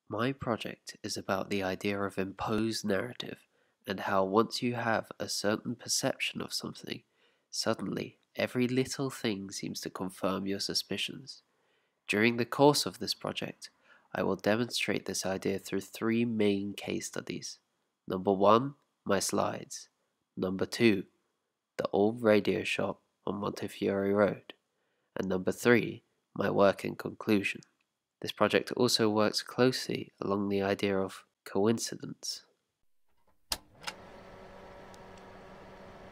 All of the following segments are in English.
My project is about the idea of imposed narrative and how once you have a certain perception of something, suddenly every little thing seems to confirm your suspicions. During the course of this project, I will demonstrate this idea through three main case studies. Number one, my slides. Number two, the old radio shop on Montefiore Road. And number three, my work in conclusion. This project also works closely along the idea of coincidence.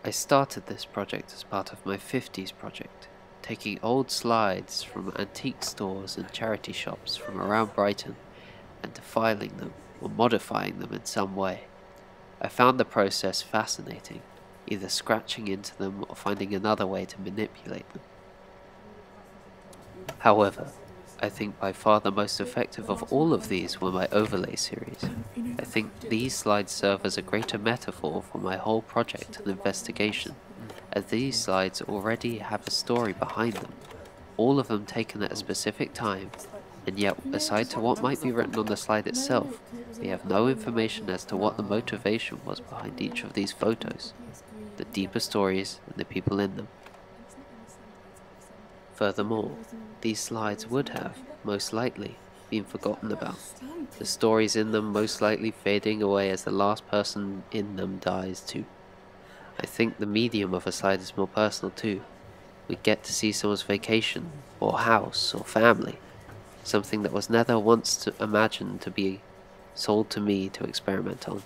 I started this project as part of my 50s project, taking old slides from antique stores and charity shops from around Brighton and defiling them or modifying them in some way. I found the process fascinating, either scratching into them or finding another way to manipulate them. However, I think by far the most effective of all of these were my overlay series. I think these slides serve as a greater metaphor for my whole project and investigation, as these slides already have a story behind them, all of them taken at a specific time, and yet aside to what might be written on the slide itself, we have no information as to what the motivation was behind each of these photos, the deeper stories and the people in them. Furthermore, these slides would have, most likely, been forgotten about, the stories in them most likely fading away as the last person in them dies too. I think the medium of a slide is more personal too. We get to see someone's vacation, or house, or family, something that was never once imagined to be sold to me to experiment on.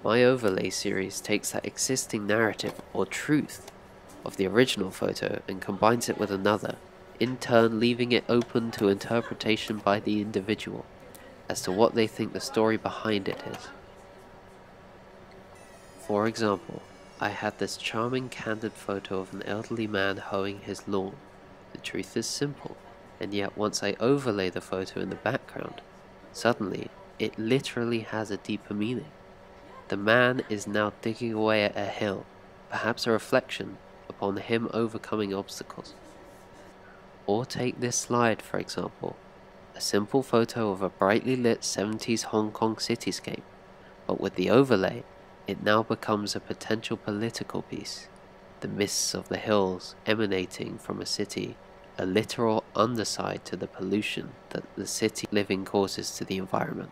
My overlay series takes that existing narrative, or truth, of the original photo and combines it with another, in turn leaving it open to interpretation by the individual as to what they think the story behind it is. For example, I had this charming candid photo of an elderly man hoeing his lawn. The truth is simple, and yet once I overlay the photo in the background, suddenly it literally has a deeper meaning. The man is now digging away at a hill, perhaps a reflection upon him overcoming obstacles. Or take this slide for example, a simple photo of a brightly lit 70s Hong Kong cityscape, but with the overlay, it now becomes a potential political piece. The mists of the hills emanating from a city, a literal underside to the pollution that the city living causes to the environment.